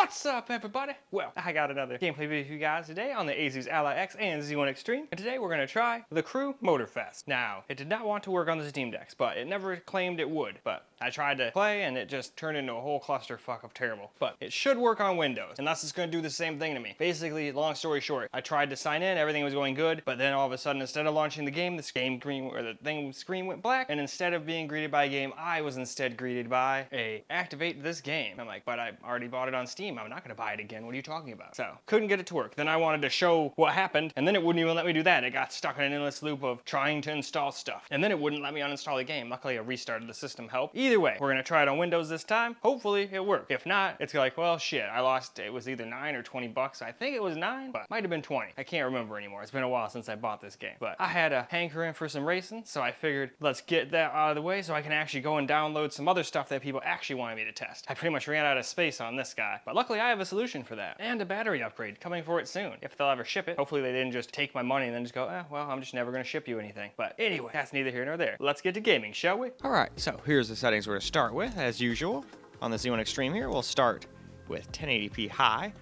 What's up, everybody? Well, I got another gameplay video for you guys today on the Asus Ally X and Z1 Extreme, and today we're going to try the Crew Motorfest. Now, it did not want to work on the Steam Decks, but it never claimed it would, but I tried to play and it just turned into a whole clusterfuck of terrible. But it should work on Windows, unless it's going to do the same thing to me. Basically, long story short, I tried to sign in, everything was going good, but then all of a sudden, instead of launching the game, the screen went black, and instead of being greeted by a game, I was instead greeted by a activate this game. I'm like, but I already bought it on Steam. I'm not going to buy it again. What are you talking about? So, couldn't get it to work. Then I wanted to show what happened, and then it wouldn't even let me do that. It got stuck in an endless loop of trying to install stuff. And then it wouldn't let me uninstall the game. Luckily, a restart of the system helped. Either way, we're going to try it on Windows this time. Hopefully, it worked. If not, it's like, well, shit. I lost, it was either 9 or 20 bucks. I think it was 9, but might have been 20. I can't remember anymore. It's been a while since I bought this game. But I had a hankering for some racing, so I figured let's get that out of the way so I can actually go and download some other stuff that people actually wanted me to test. I pretty much ran out of space on this guy, but luckily I have a solution for that, and a battery upgrade coming for it soon, if they'll ever ship it. Hopefully they didn't just take my money and then just go, well, I'm just never gonna ship you anything. But anyway, that's neither here nor there. Let's get to gaming, shall we? All right, so here's the settings we're gonna start with, as usual. On the Z1 Extreme here, we'll start with 1080p high,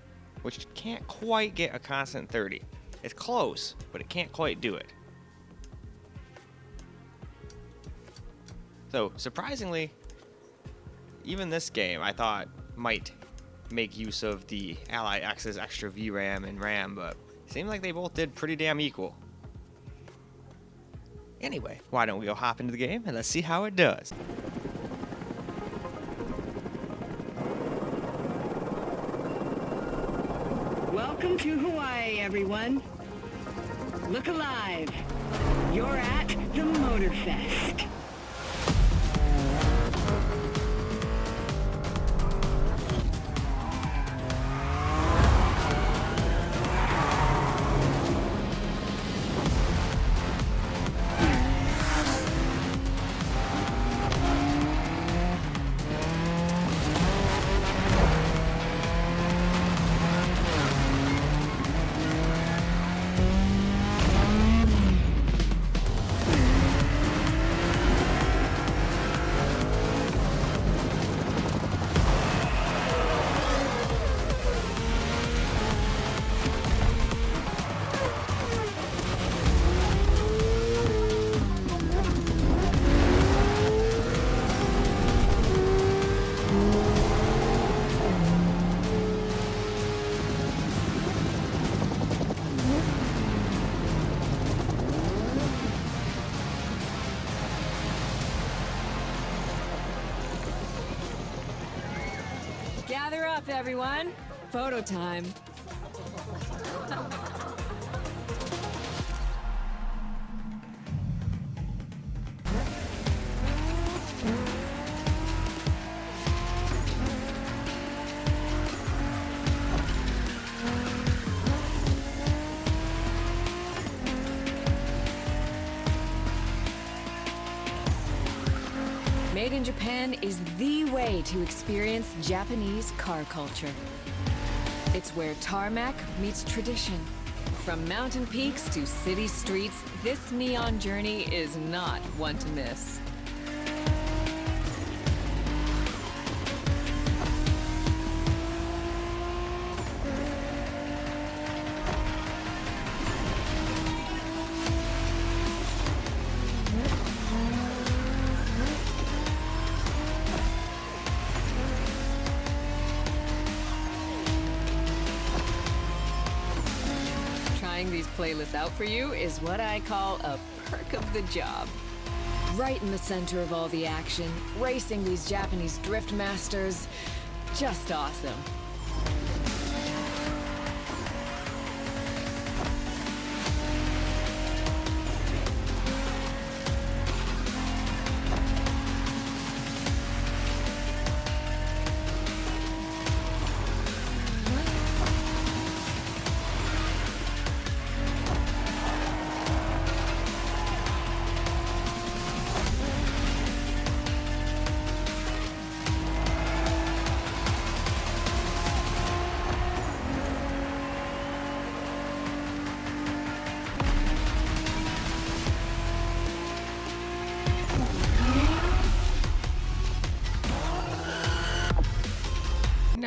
which can't quite get a constant 30. It's close, but it can't quite do it. So, surprisingly, even this game I thought might make use of the Ally X's extra VRAM and RAM, but it seemed like they both did pretty damn equal. Anyway, why don't we go hop into the game and let's see how it does. Welcome to Hawaii, everyone. Look alive. You're at the Motorfest. Gather up, everyone. Photo time. Made in Japan is the way to experience Japanese car culture. It's where tarmac meets tradition. From mountain peaks to city streets, this neon journey is not one to miss. Trying these playlists out for you is what I call a perk of the job. Right in the center of all the action, racing these Japanese drift masters, just awesome.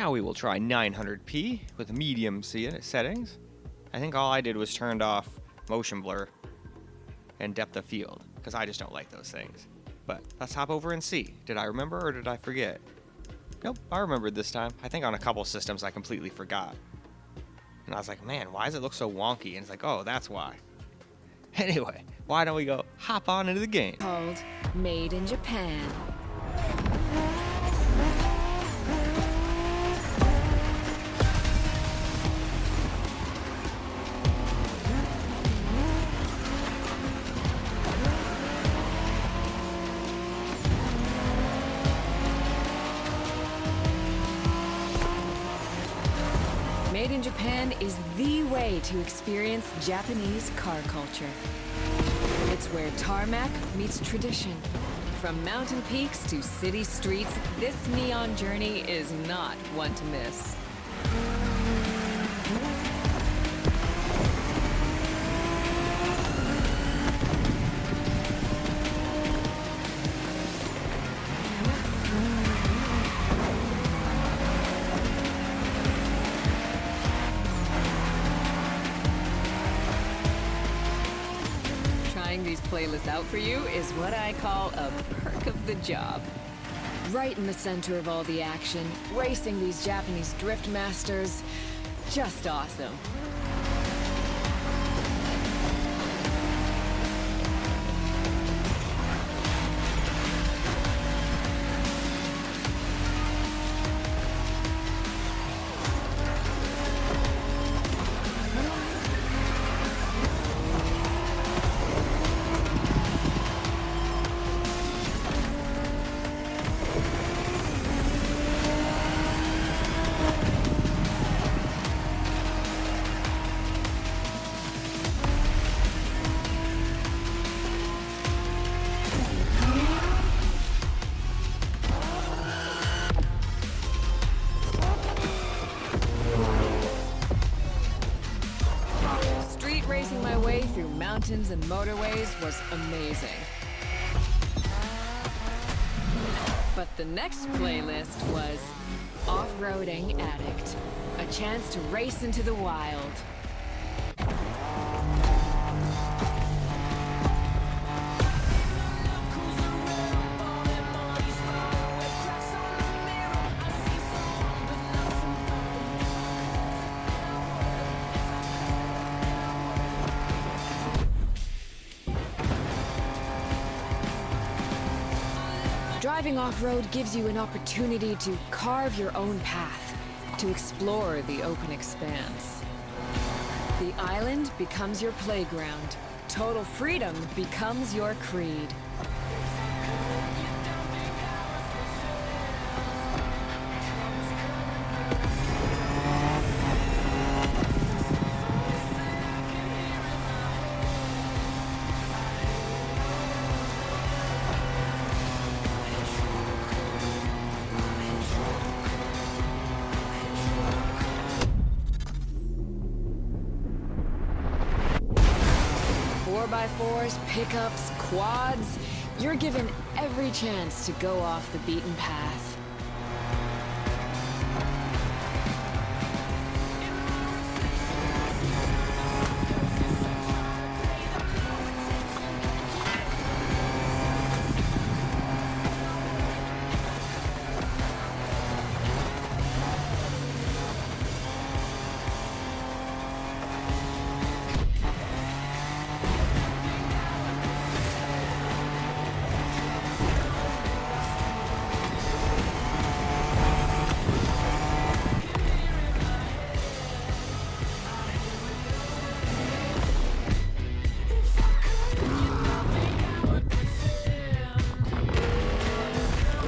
Now we will try 900p with medium settings. I think all I did was turned off motion blur and depth of field, because I just don't like those things. But let's hop over and see. Did I remember or did I forget? Nope, I remembered this time. I think on a couple systems I completely forgot. And I was like, man, why does it look so wonky? And it's like, oh, that's why. Anyway, why don't we go hop on into the game? Called Made in Japan. Made in Japan is the way to experience Japanese car culture. It's where tarmac meets tradition. From mountain peaks to city streets, this neon journey is not one to miss. These playlists out for you is what I call a perk of the job. Right in the center of all the action, racing these Japanese drift masters, just awesome. Racing my way through mountains and motorways was amazing. But the next playlist was Off-Roading Addict, a chance to race into the wild. Driving off-road gives you an opportunity to carve your own path, to explore the open expanse. The island becomes your playground. Total freedom becomes your creed. Fours, pickups, quads, you're given every chance to go off the beaten path.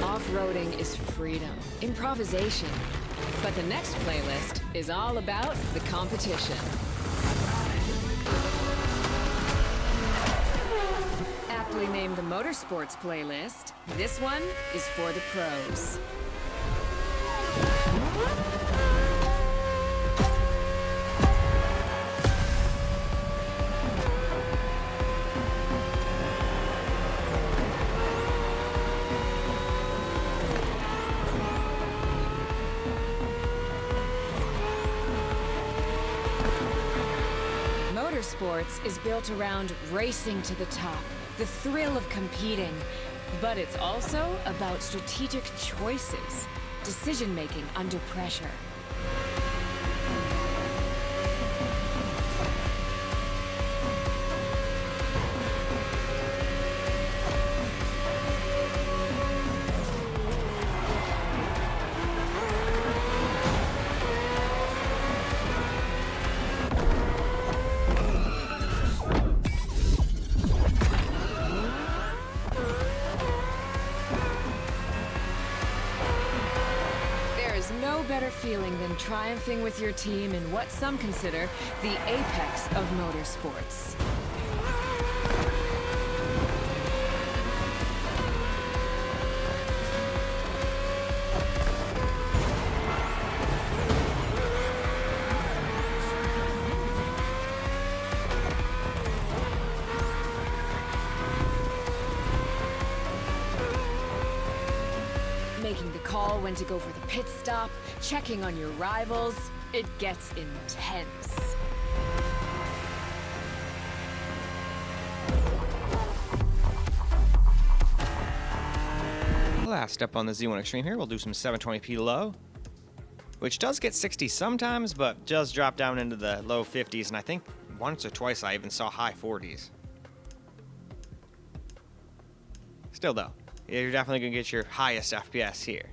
Off-roading is freedom, improvisation. But the next playlist is all about the competition. Aptly named the Motorsports playlist, this one is for the pros. Motorsports is built around racing to the top, the thrill of competing. But it's also about strategic choices, decision-making under pressure. No better feeling than triumphing with your team in what some consider the apex of motorsports. Making the call when to go for the pit stop, checking on your rivals, it gets intense. Last up on the Z1 Extreme here, we'll do some 720p low, which does get 60 sometimes, but does drop down into the low 50s, and I think once or twice I even saw high 40s. Still though, you're definitely going to get your highest FPS here.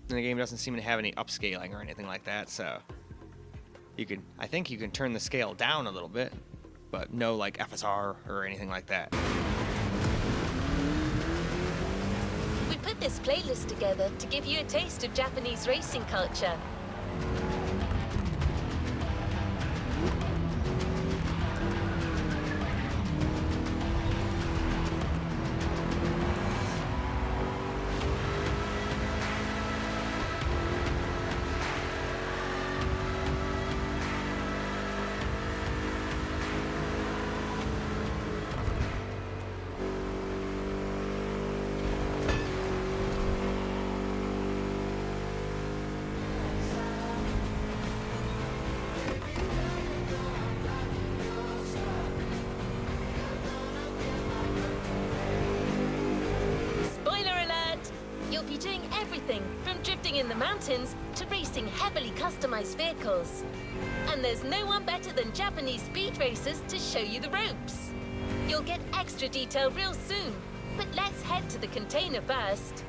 And the game doesn't seem to have any upscaling or anything like that, so I think you can turn the scale down a little bit, but no like FSR or anything like that. We put this playlist together to give you a taste of Japanese racing culture. You'll be doing everything from drifting in the mountains to racing heavily customized vehicles. And there's no one better than Japanese speed racers to show you the ropes. You'll get extra detail real soon, but let's head to the container first.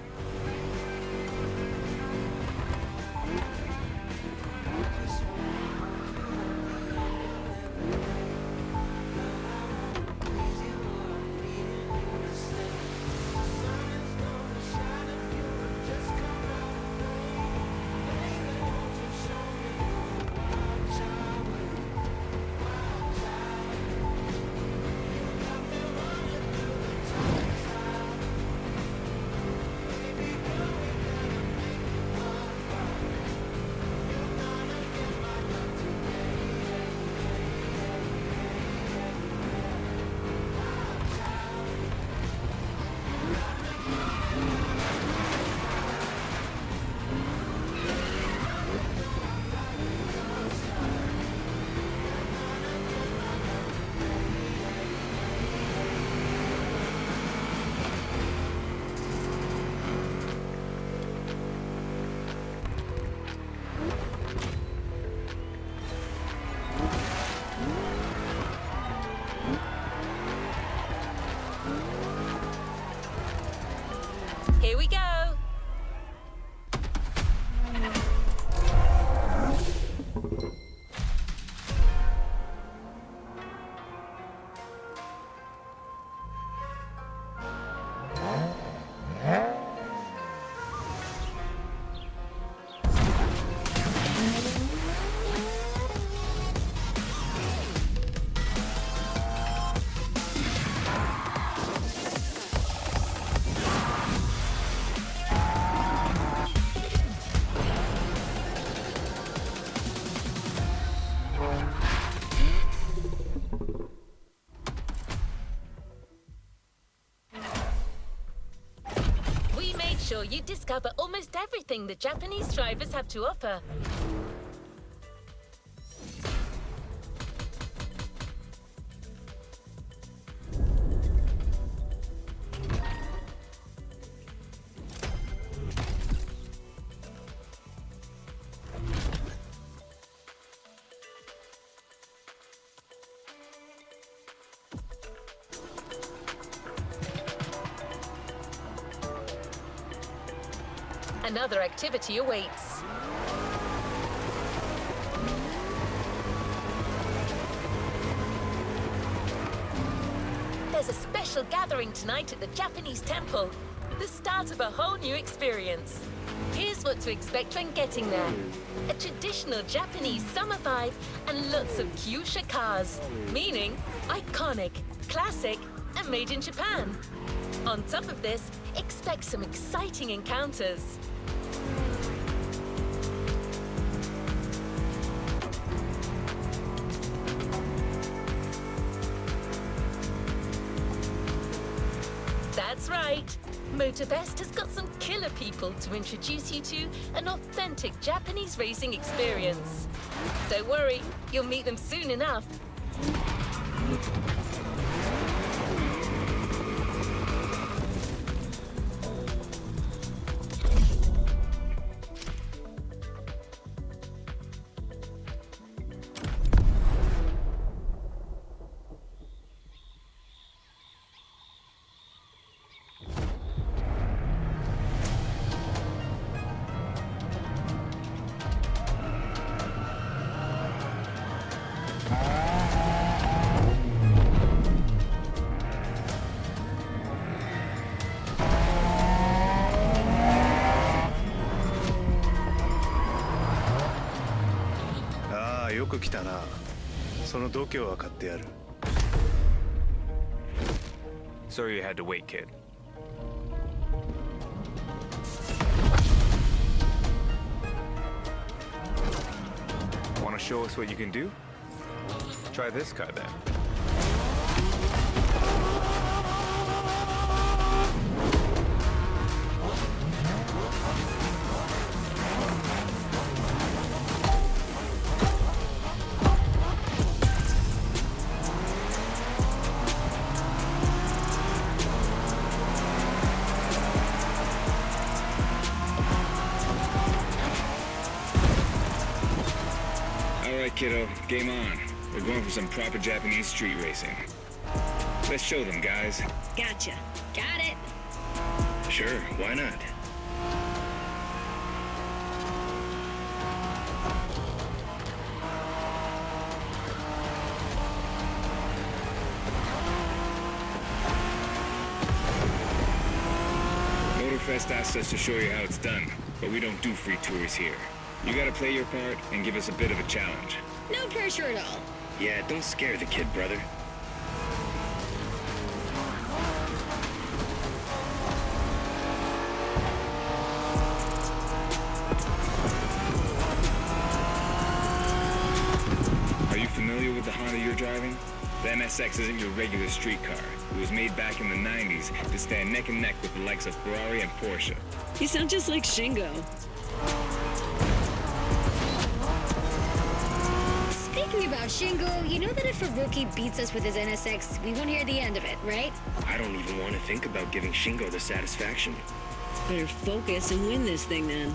Here we go. Sure you discover almost everything the Japanese drivers have to offer. another activity awaits. There's a special gathering tonight at the Japanese temple. The start of a whole new experience. Here's what to expect when getting there. A traditional Japanese summer vibe and lots of kyusha cars, meaning iconic, classic, and made in Japan. On top of this, expect some exciting encounters. That's right. Motorfest has got some killer people to introduce you to an authentic Japanese racing experience. Don't worry, you'll meet them soon enough. Sorry you had to wait, kid. Want to show us what you can do? Try this car then. Kiddo, game on. We're going for some proper Japanese street racing. Let's show them, guys. Gotcha. Got it. Sure, why not? Motorfest asked us to show you how it's done, but we don't do free tours here. You gotta play your part and give us a bit of a challenge. No pressure at all. Yeah, don't scare the kid, brother. Are you familiar with the Honda you're driving? The NSX isn't your regular street car. It was made back in the 90s to stand neck and neck with the likes of Ferrari and Porsche. You sound just like Shingo. Speaking about Shingo, you know that if a rookie beats us with his NSX, we won't hear the end of it, right? I don't even want to think about giving Shingo the satisfaction. Better focus and win this thing then.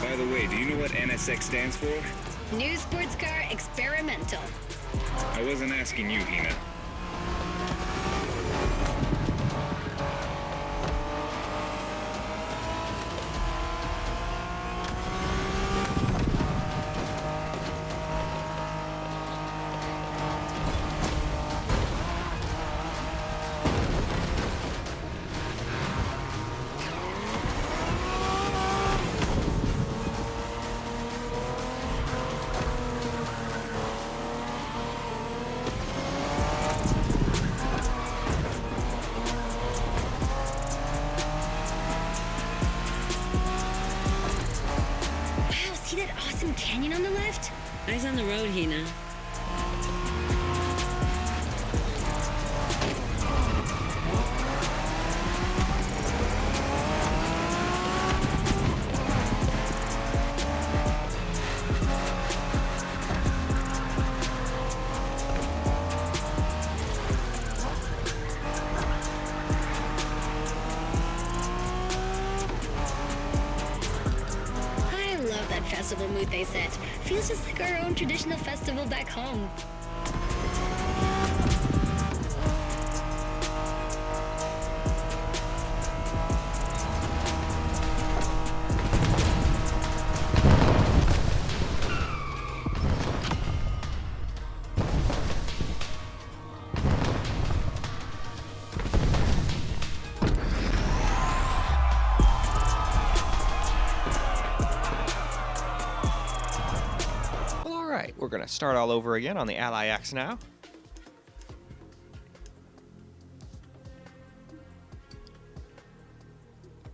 By the way, do you know what NSX stands for? New sports car experimental. I wasn't asking you, Hina. Canyon on the left? Eyes on the road, Hina. festival mood they set. Feels just like our own traditional festival back home. Alright, we're gonna start all over again on the Ally X now.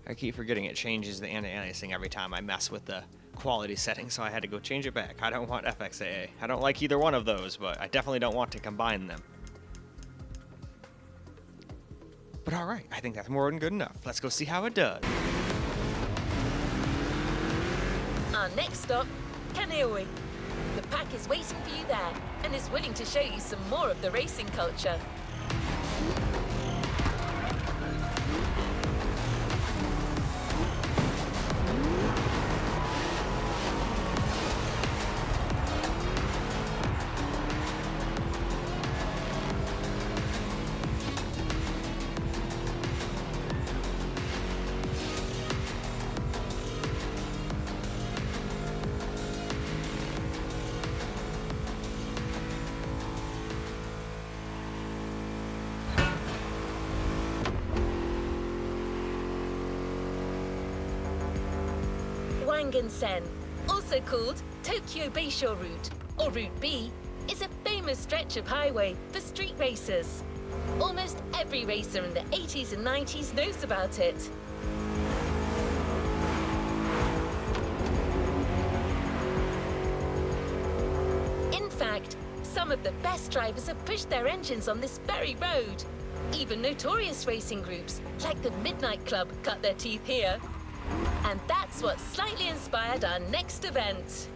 I keep forgetting it changes the anti-aliasing every time I mess with the quality settings, so I had to go change it back. I don't want FXAA. I don't like either one of those, but I definitely don't want to combine them. But alright, I think that's more than good enough. Let's go see how it does. Our next stop, Kaneohe. The pack is waiting for you there and is willing to show you some more of the racing culture. Wangen-sen, also called Tokyo Bayshore Route, or Route B, is a famous stretch of highway for street racers. Almost every racer in the 80s and 90s knows about it. In fact, some of the best drivers have pushed their engines on this very road. Even notorious racing groups, like the Midnight Club, cut their teeth here. And that's what slightly inspired our next event.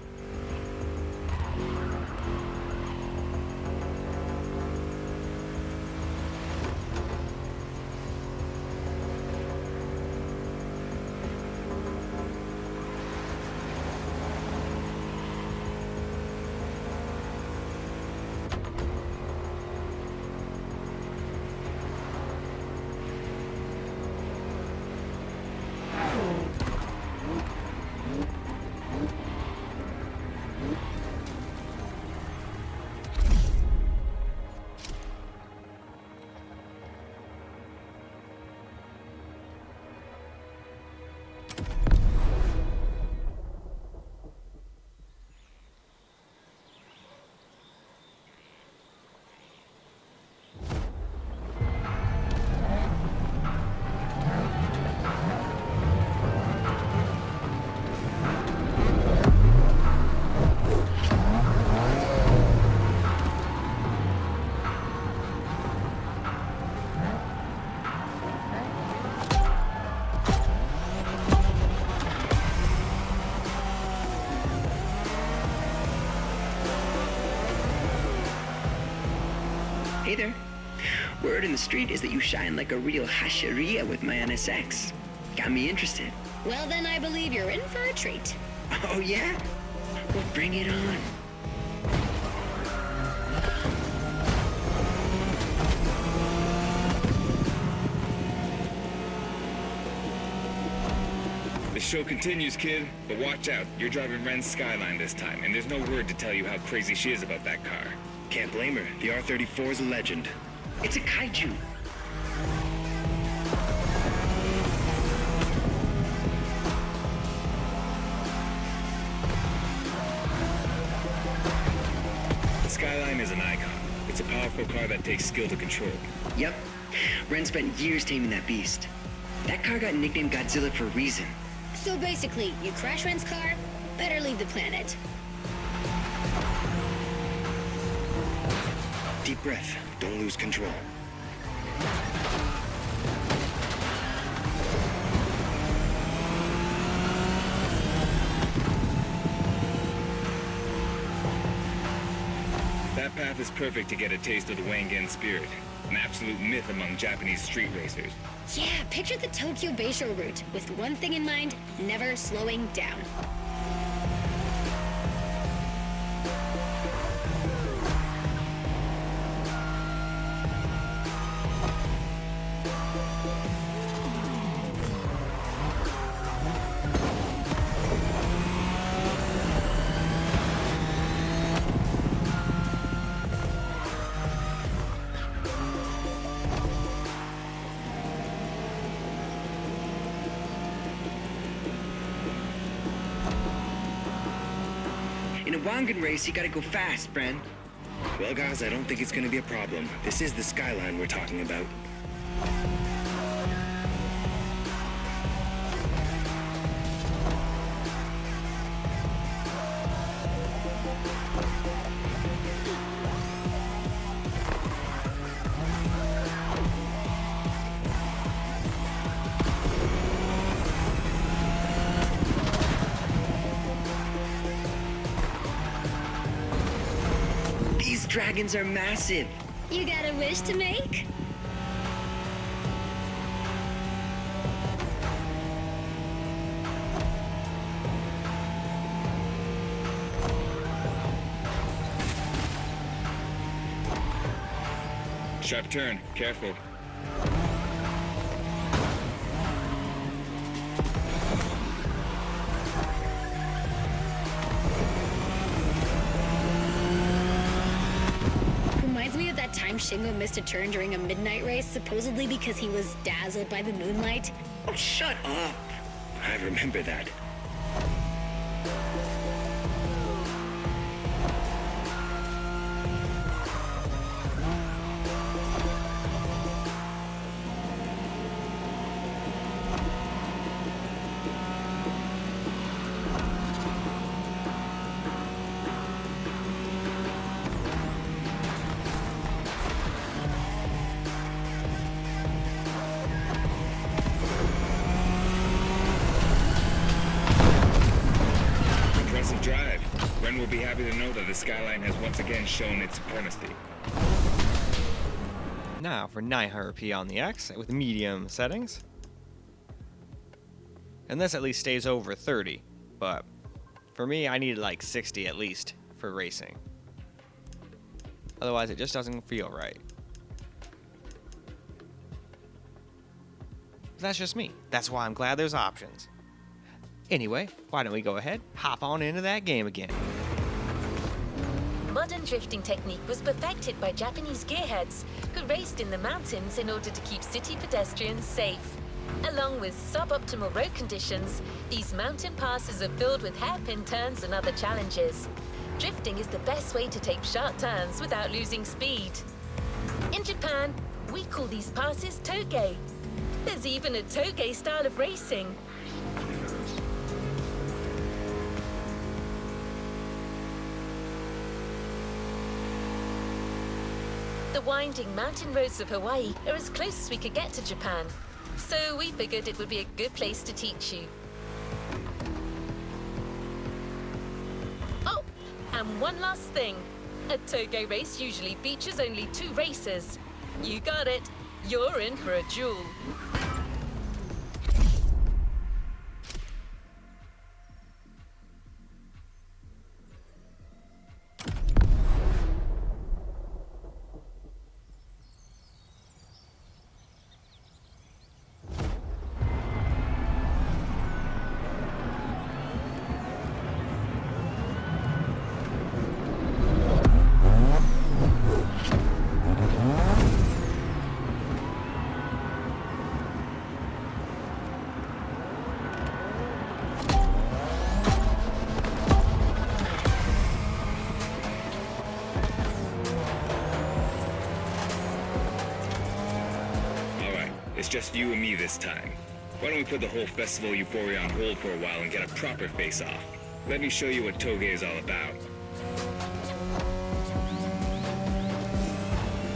Hey there. Word in the street is that you shine like a real hasheria with my NSX. Got me interested. Well, then I believe you're in for a treat. Oh, yeah? Well, bring it on. The show continues, kid, but watch out. You're driving Ren's Skyline this time, and there's no word to tell you how crazy she is about that car. Can't blame her. The R34 is a legend. It's a kaiju. The Skyline is an icon. It's a powerful car that takes skill to control. Yep. Ren spent years taming that beast. That car got nicknamed Godzilla for a reason. So basically, you crash Ren's car, better leave the planet. Deep breath. Don't lose control. That path is perfect to get a taste of the Wangen spirit, an absolute myth among Japanese street racers. Yeah, picture the Tokyo Bayshore route with one thing in mind, never slowing down. In a wagon race, you gotta go fast, Bren. Well, guys, I don't think it's gonna be a problem. This is the skyline we're talking about. These dragons are massive. You got a wish to make? Sharp turn. Careful. Reminds me of that time Shingo missed a turn during a midnight race, supposedly because he was dazzled by the moonlight. Oh, shut up. I remember that. Impressive drive. Ren will be happy to know that the skyline has once again shown its supremacy. Now for 900p on the X with medium settings. And this at least stays over 30, but for me I need like 60 at least for racing. Otherwise it just doesn't feel right. But that's just me. That's why I'm glad there's options. Anyway, why don't we go ahead, hop on into that game again. Modern drifting technique was perfected by Japanese gearheads who raced in the mountains in order to keep city pedestrians safe. Along with suboptimal road conditions, these mountain passes are filled with hairpin turns and other challenges. Drifting is the best way to take sharp turns without losing speed. In Japan, we call these passes toge. There's even a toge style of racing. The winding mountain roads of Hawaii are as close as we could get to Japan, so we figured it would be a good place to teach you. Oh, and one last thing. A toge race usually features only 2 racers. You got it. You're in for a duel. It's just you and me this time. Why don't we put the whole festival euphoria on hold for a while and get a proper face-off? Let me show you what toge is all about.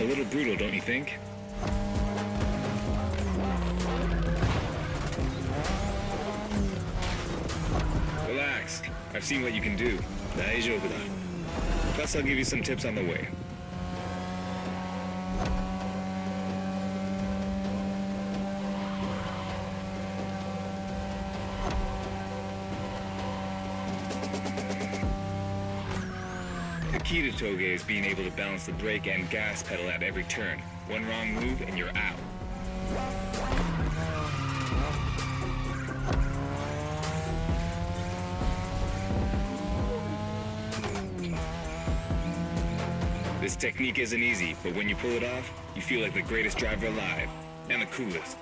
A little brutal, don't you think? Relax. I've seen what you can do. Plus, I'll give you some tips on the way. The key to toge is being able to balance the brake and gas pedal at every turn. One wrong move and you're out. This technique isn't easy, but when you pull it off, you feel like the greatest driver alive, and the coolest.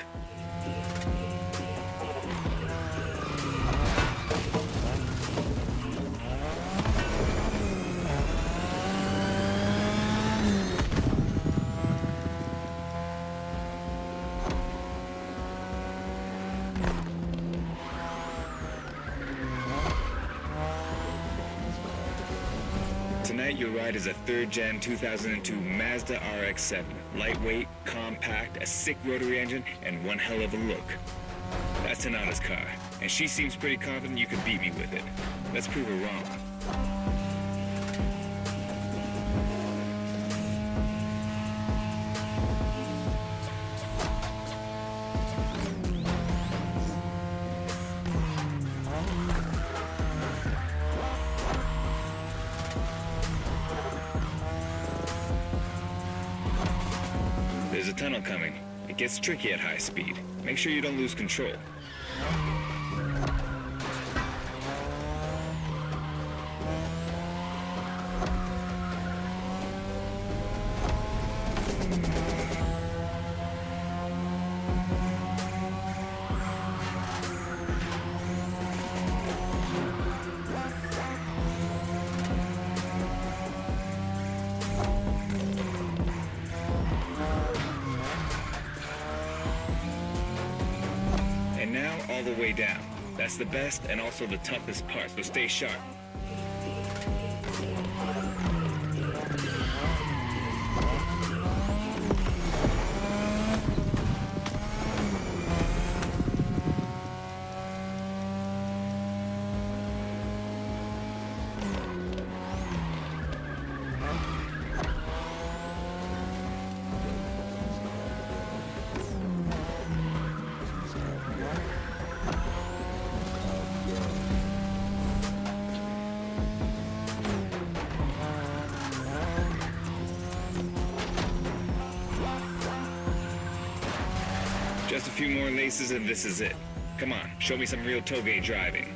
Tonight, your ride is a 3rd Gen 2002 Mazda RX-7. Lightweight, compact, a sick rotary engine, and one hell of a look. That's Tanada's car, and she seems pretty confident you could beat me with it. Let's prove her wrong. There's a tunnel coming. It gets tricky at high speed. Make sure you don't lose control. And now, all the way down. That's the best and also the toughest part, so stay sharp. Just a few more laces and this is it. Come on, show me some real toge driving.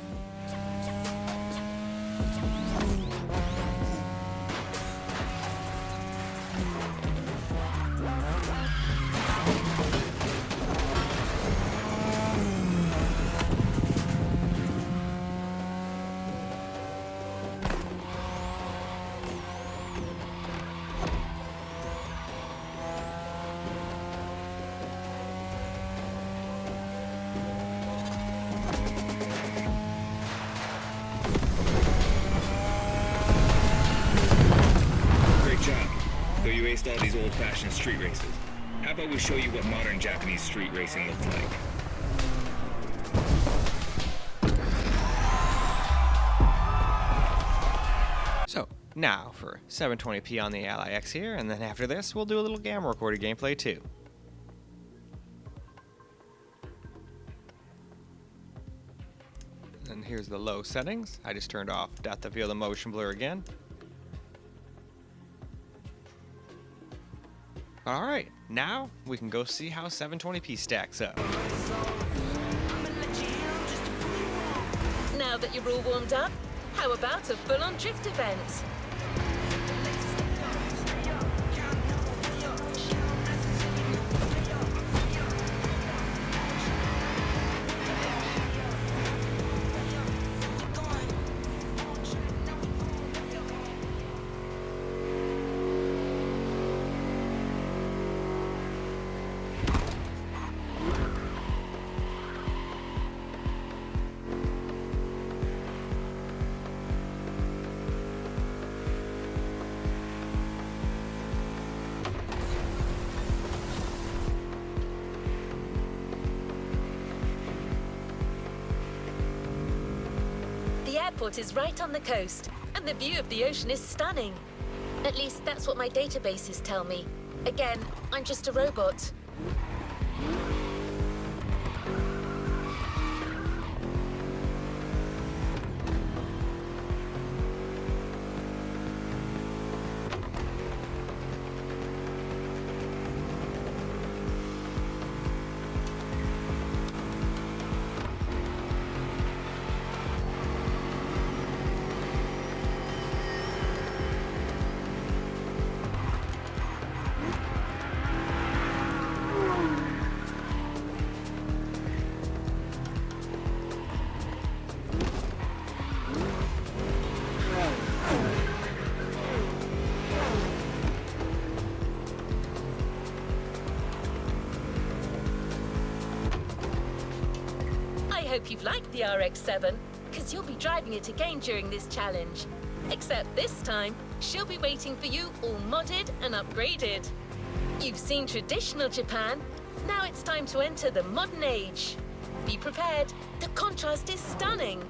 Though you aced all these old-fashioned street races, how about we show you what modern Japanese street racing looks like? So, now for 720p on the Ally X here, and then after this, we'll do a little gamma recorded gameplay too. And here's the low settings. I just turned off depth of field and motion blur again. Alright, now we can go see how 720p stacks up. Now that you're all warmed up, how about a full-on drift event? The airport is right on the coast, and the view of the ocean is stunning. At least that's what my databases tell me. Again, I'm just a robot. I hope you've liked the RX-7, because you'll be driving it again during this challenge. Except this time, she'll be waiting for you all modded and upgraded. You've seen traditional Japan, now it's time to enter the modern age. Be prepared, the contrast is stunning.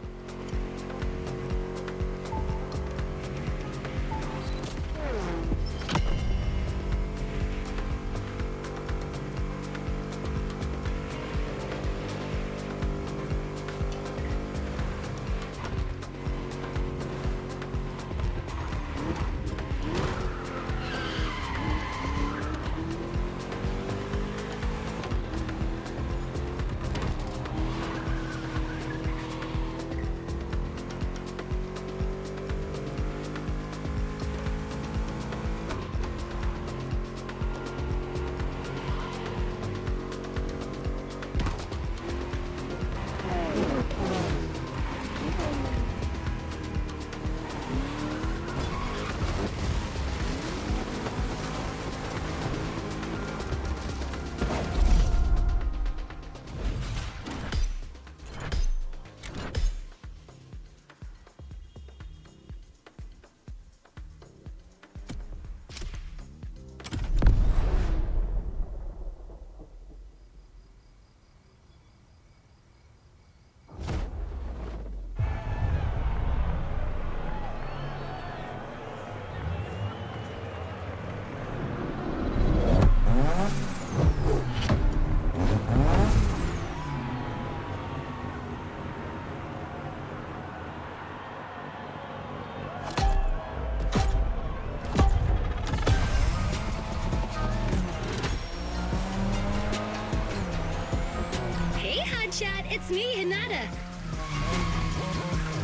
Chat, it's me, Hinata.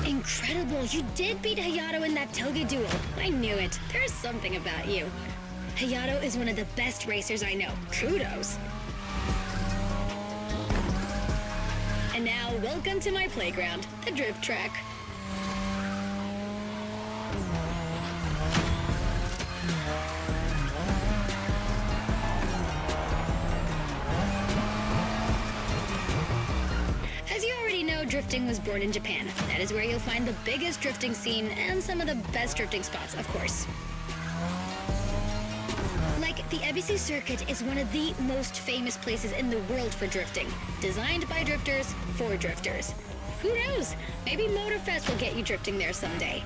Incredible, you did beat Hayato in that Toge duel. I knew it. There's something about you. Hayato is one of the best racers I know. Kudos. And now, welcome to my playground, the drift track. Drifting was born in Japan. That is where you'll find the biggest drifting scene and some of the best drifting spots, of course. Like, the Ebisu Circuit is one of the most famous places in the world for drifting. Designed by drifters, for drifters. Who knows? Maybe Motorfest will get you drifting there someday.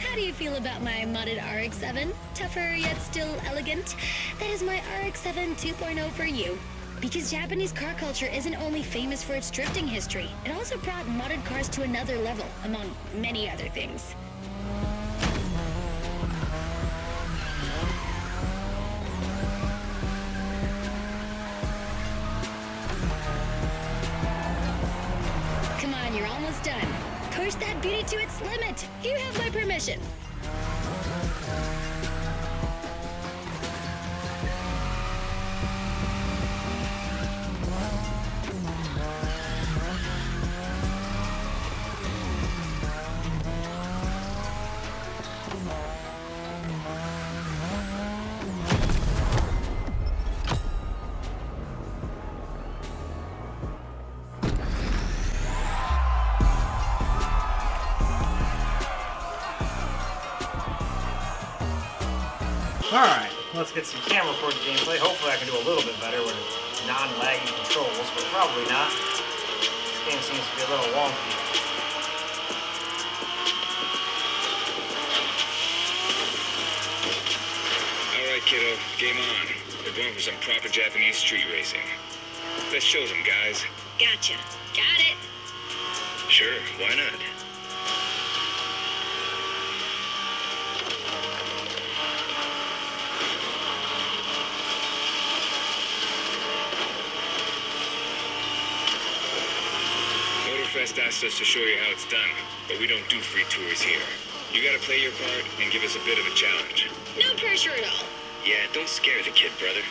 How do you feel about my modded RX-7? Tougher yet still elegant? That is my RX-7 2.0 for you. Because Japanese car culture isn't only famous for its drifting history, it also brought modded cars to another level, among many other things. Come on, you're almost done. Push that beauty to its limit. You have my permission. Alright, let's get some camera recorded gameplay. Hopefully I can do a little bit better with non-laggy controls, but probably not. This game seems to be a little wonky. Alright, kiddo, game on. We're going for some proper Japanese street racing. Let's show them, guys. Gotcha. Got it. Sure, why not? Motorfest asked us to show you how it's done, but we don't do free tours here. You gotta play your part and give us a bit of a challenge. No pressure at all. Yeah, don't scare the kid, brother.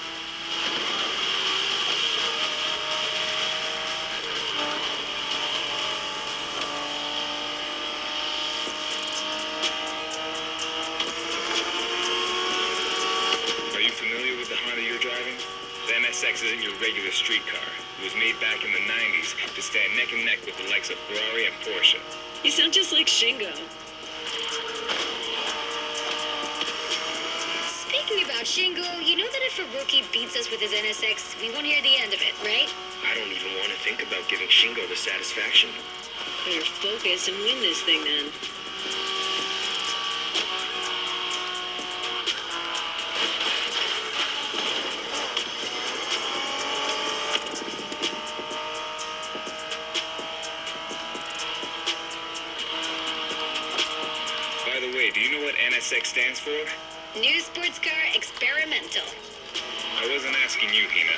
MSX isn't your regular street car. It was made back in the 90s to stand neck and neck with the likes of Ferrari and Porsche. You sound just like Shingo. Speaking about Shingo, you know that if a rookie beats us with his NSX, we won't hear the end of it, right? I don't even want to think about giving Shingo the satisfaction. Better focus and win this thing then. By the way, do you know what NSX stands for? New sports car experimental. I wasn't asking you, Hina.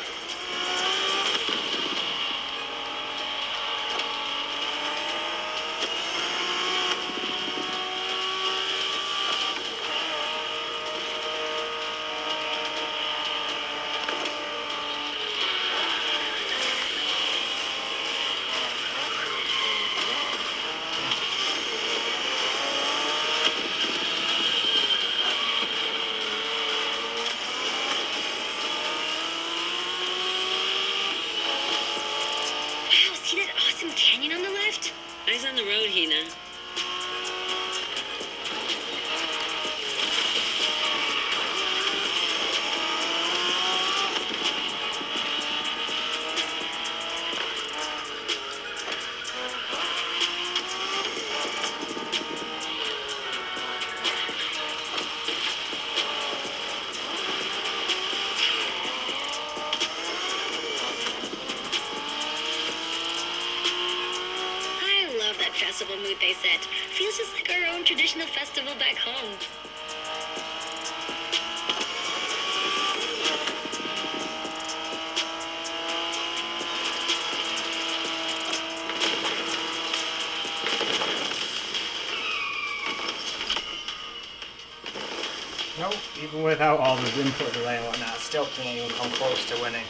Wow, see that awesome canyon on the left? Eyes on the road, Hina. I love that festival mood they set. Feels just like our own traditional festival back home. Nope, even without all the input delay and whatnot, still can't even come close to winning.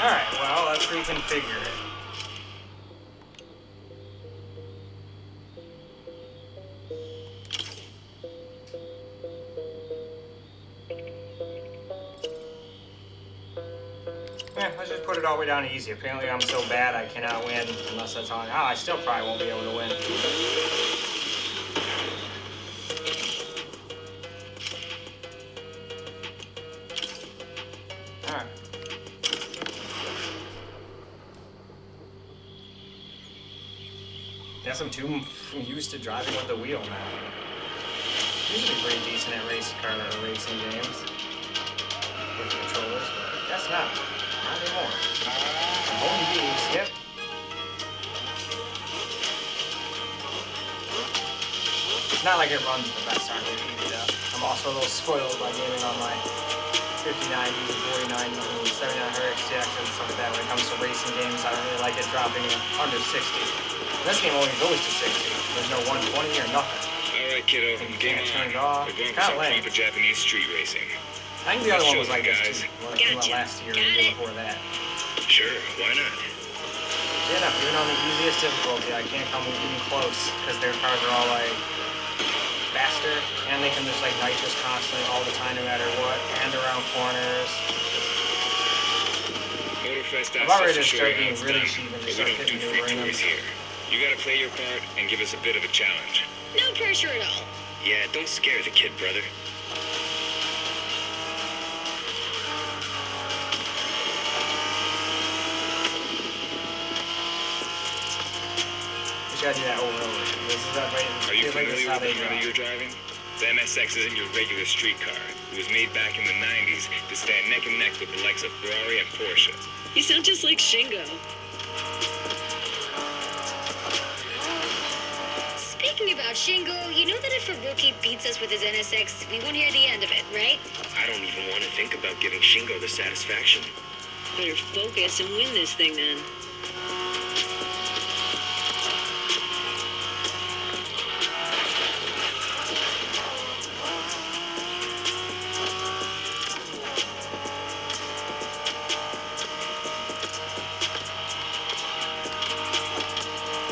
Alright, well, let's reconfigure it. Let's just put it all the way down to easy. Apparently I'm so bad I cannot win unless that's on. I still probably won't be able to win. Alright. Guess I'm too used to driving with the wheel now. Usually pretty decent at race car or racing games with controllers, but I guess not. Not anymore. Holy bees, yep. It's not like it runs the best on here either. I'm also a little spoiled by gaming on my 5090s and 49 and 7900 XTX and stuff like that. When it comes to racing games, I don't really like it dropping under 60. This game only goes to 60. There's no 120 or nothing. Alright, kiddo, And you game can't turn on. it off. We're going It's for kind of some lame. proper Japanese street racing. I think the other one was like Let's this show too. them, One that came out Gotcha. last year or Got the year it. before that. Sure, why not? Yeah, no, even on the easiest difficulty, I can't come even close because their cars are all like faster and they can just like nitrous constantly all the time no matter what and around corners. Motorfest I've asked already us to just show you started how being it's really done, cheap and but just we start don't do hitting free maneuvering tours here. You gotta play your part and give us a bit of a challenge. No pressure at all. Yeah, don't scare the kid, brother. You gotta do that over and over. This is that right. Are you Feels like this is familiar how with the they car drive. you're driving? The MSX isn't your regular street car. It was made back in the 90s to stand neck and neck with the likes of Ferrari and Porsche. You sound just like Shingo. Speaking about Shingo, you know that if a rookie beats us with his NSX, we won't hear the end of it, right? I don't even want to think about giving Shingo the satisfaction. Better focus and win this thing then.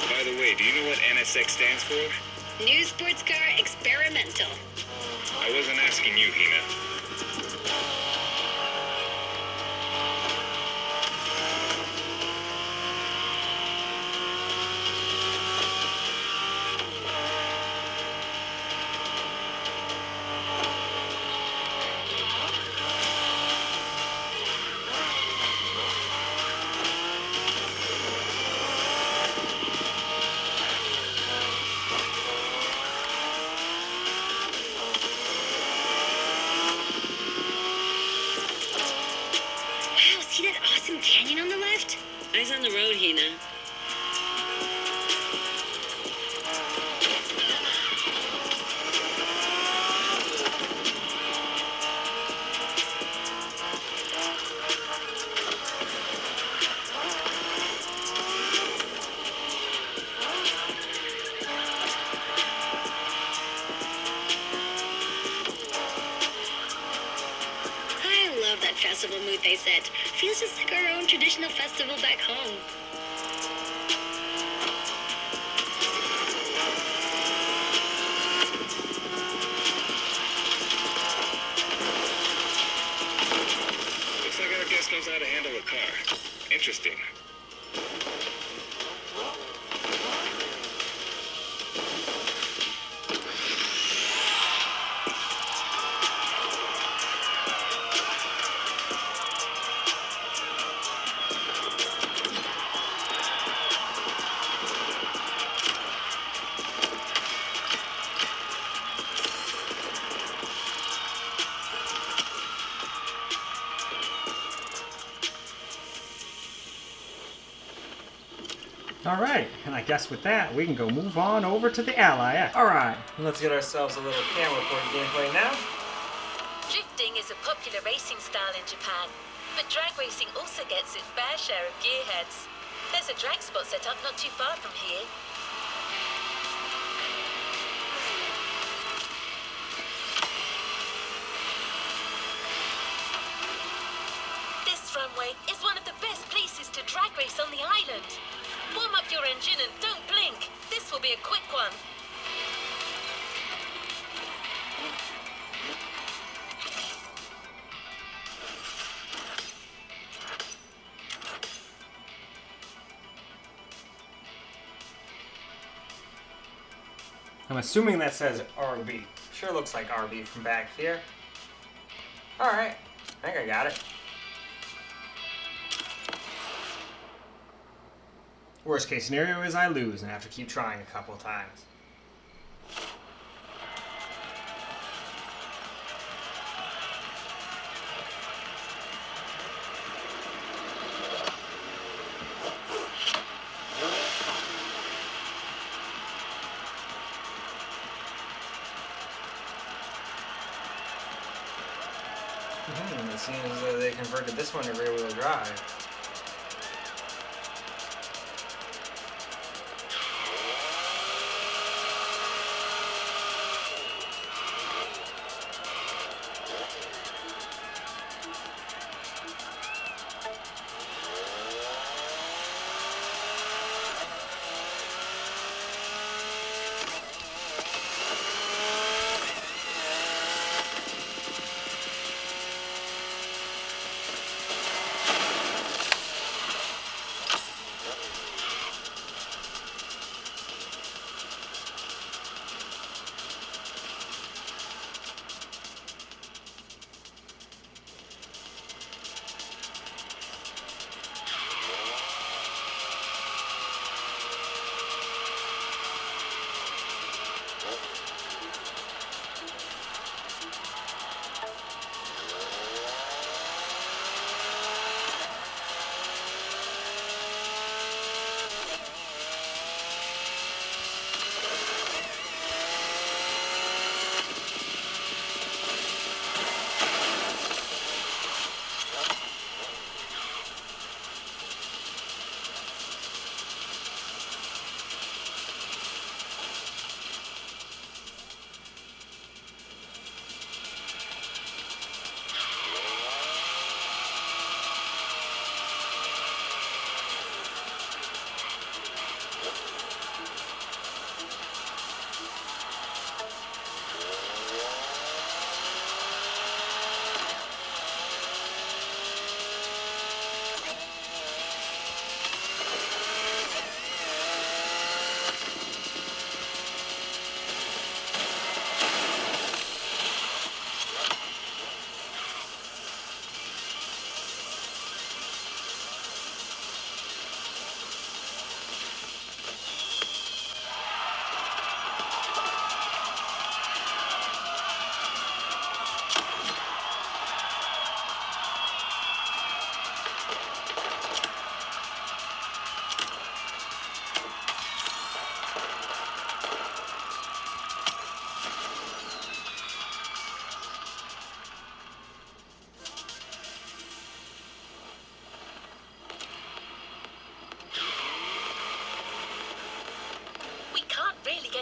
By the way, do you know what NSX stands for? New sports car experimental. I wasn't asking you, Hina. Wow, see that awesome canyon on the left? Eyes on the road, Hina. I love that festival mood they set. Feels just like our own traditional festival back home. Looks like our guest knows how to handle a car. Interesting. Alright, and I guess with that, we can go move on over to the Ally X. Alright, let's get ourselves a little camera report gameplay now. Drifting is a popular racing style in Japan, but drag racing also gets its fair share of gearheads. There's a drag spot set up not too far from here. This runway is one of the best places to drag race on the island. Warm up your engine and don't blink. This will be a quick one. I'm assuming that says RB. Sure looks like RB from back here. Alright, I think I got it. Worst case scenario is I lose and have to keep trying a couple of times. It seems as though they converted this one to rear-wheel drive.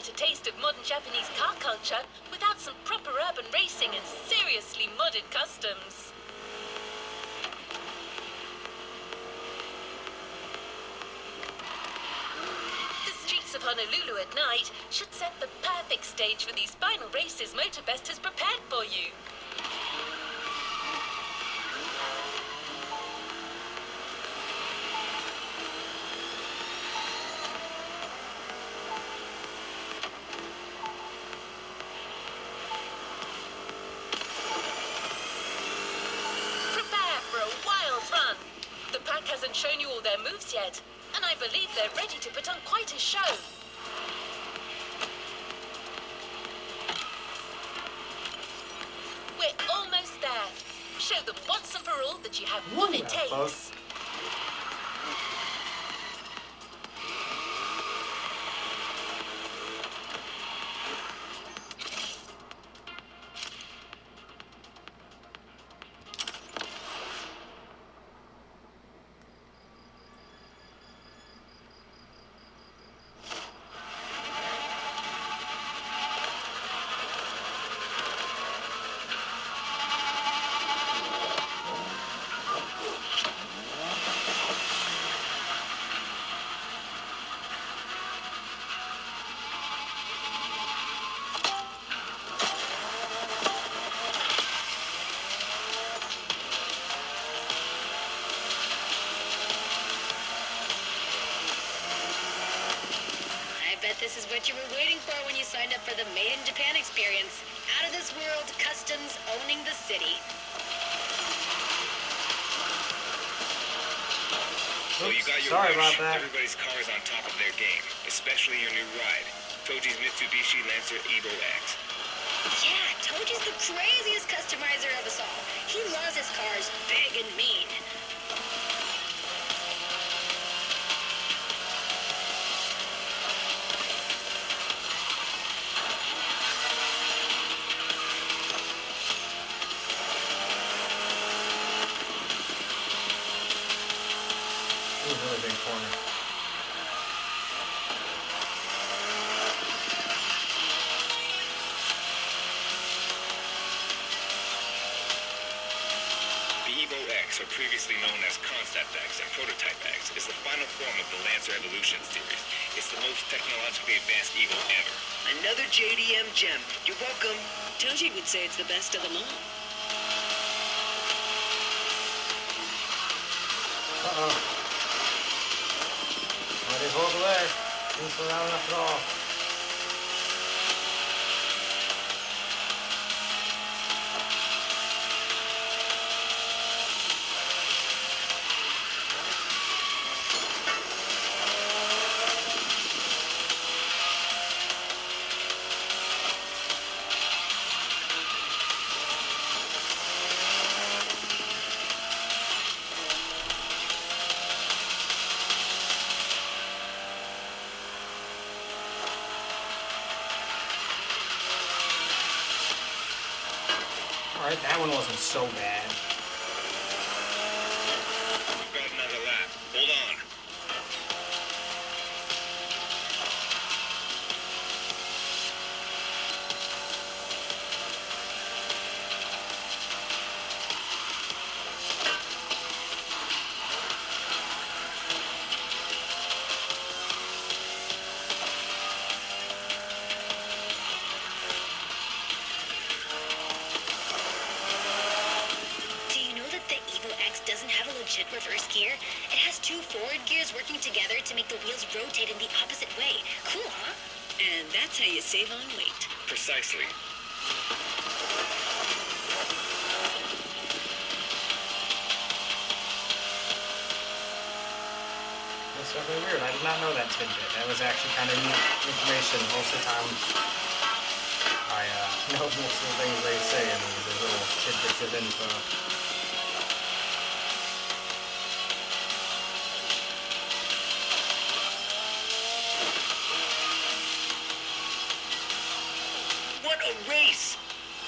get a taste of modern Japanese car culture without some proper urban racing and seriously modded customs. The streets of Honolulu at night should set the perfect stage for these final races Motorfest has prepared for you. Prepare for a wild run. The pack hasn't shown you all their moves yet, and I believe they're ready to put on quite a show. We're almost there. Show them once and for all that you have what it takes. I bet this is what you were waiting for when you signed up for the Made in Japan experience. Out of this world customs owning the city. Well, you got your Sorry wish. about that. Everybody's car is on top of their game, especially your new ride, Toji's Mitsubishi Lancer Evo X. Yeah, Toji's the craziest customizer of us all. He loves his cars big and mean. Ooh, really big corner. The Evo X, or previously known as Concept X and Prototype X, is the final form of the Lancer Evolution series. It's the most technologically advanced Evo ever. Another JDM gem. You're welcome. Toji would say it's the best of them all. Uh-oh. Might as well go away. Didn't slow down enough at all. Alright, that one wasn't so bad. We've got another lap. Hold on. Do you know that the Evo X doesn't have a legit reverse gear? It has two forward gears working together to make the wheels rotate in the opposite way. Cool, huh? And that's how you save on weight. Precisely. That's definitely weird. I did not know that tidbit. That was actually kind of neat information. Most of the time, I know most of the things they say in these little tidbits of info. What a race!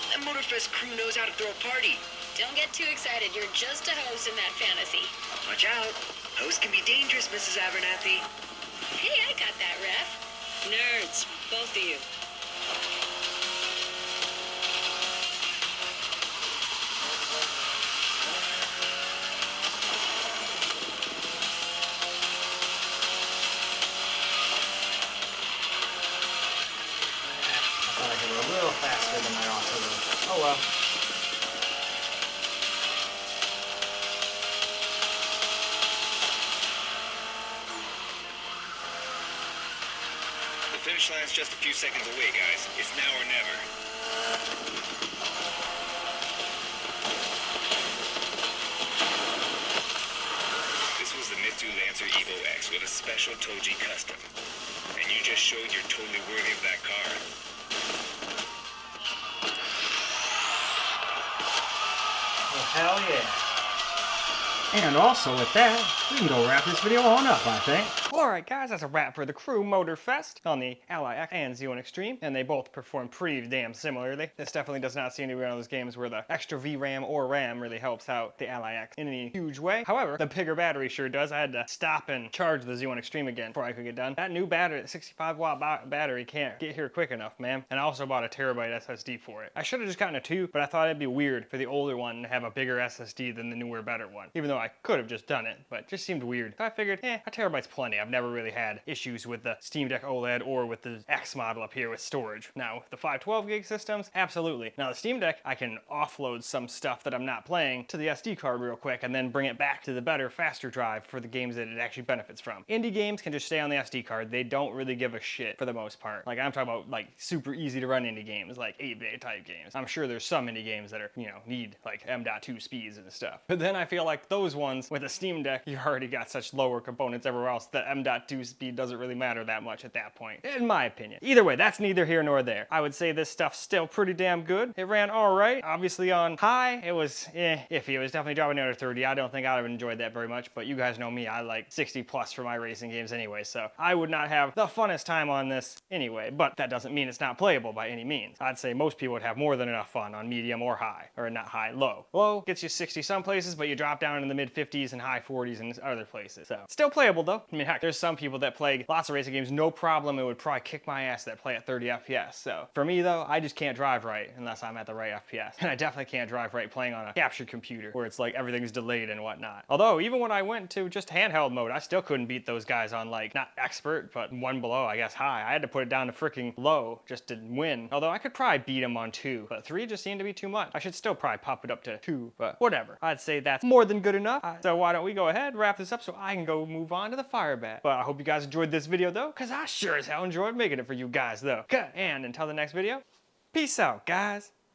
That Motorfest crew knows how to throw a party. Don't get too excited. You're just a host in that fantasy. Watch out. Hosts can be dangerous, Mrs. Abernathy. Hey, I got that, ref. Nerds, both of you. I thought I could go a little faster than I ought to go. Oh well. The finish line's just a few seconds away, guys. It's now or never. This was the Mitsu Lancer Evo X with a special Toji custom. And you just showed you're totally worthy of that car. Oh, hell yeah. And also with that, we can go wrap this video on up, I think. Alright guys, that's a wrap for the Crew Motorfest on the Ally X and Z1 Extreme, and they both perform pretty damn similarly. This definitely does not seem to be one of those games where the extra VRAM or RAM really helps out the Ally X in any huge way. However, the bigger battery sure does. I had to stop and charge the Z1 Extreme again before I could get done. That new battery, the 65 watt battery, can't get here quick enough, man. And I also bought a terabyte SSD for it. I should have just gotten a 2, but I thought it'd be weird for the older one to have a bigger SSD than the newer, better one. Even though I could have just done it, but it just seemed weird. So I figured, a terabyte's plenty. I've never really had issues with the Steam Deck OLED or with the X model up here with storage. Now, with the 512 gig systems, absolutely. Now, the Steam Deck, I can offload some stuff that I'm not playing to the SD card real quick and then bring it back to the better, faster drive for the games that it actually benefits from. Indie games can just stay on the SD card. They don't really give a shit for the most part. Like, I'm talking about, like, super easy to run indie games, like 8-bit type games. I'm sure there's some indie games that are, you know, need, like, M.2 speeds and stuff. But then I feel like those ones with the Steam Deck, you already got such lower components everywhere else that M.2 speed doesn't really matter that much at that point, in my opinion. Either way, that's neither here nor there. I would say this stuff's still pretty damn good. It ran all right. Obviously on high, it was iffy. It was definitely dropping under 30. I don't think I would have enjoyed that very much, but you guys know me. I like 60 plus for my racing games anyway, so I would not have the funnest time on this anyway, but that doesn't mean it's not playable by any means. I'd say most people would have more than enough fun on medium or high, or not high, low. Low gets you 60 some places, but you drop down in the mid 50s and high 40s in other places. So still playable though. I mean, heck, there's some people that play lots of racing games, no problem. It would probably kick my ass that play at 30 FPS. So for me though, I just can't drive right unless I'm at the right FPS. And I definitely can't drive right playing on a capture computer where it's like everything's delayed and whatnot. Although even when I went to just handheld mode, I still couldn't beat those guys on like, not expert, but one below, I guess high. I had to put it down to freaking low just to win. Although I could probably beat them on 2, but 3 just seemed to be too much. I should still probably pop it up to 2, but whatever. I'd say that's more than good enough. So why don't we go ahead, wrap this up so I can go move on to the fire bat. But I hope you guys enjoyed this video though, because I sure as hell enjoyed making it for you guys though. And until the next video, peace out guys.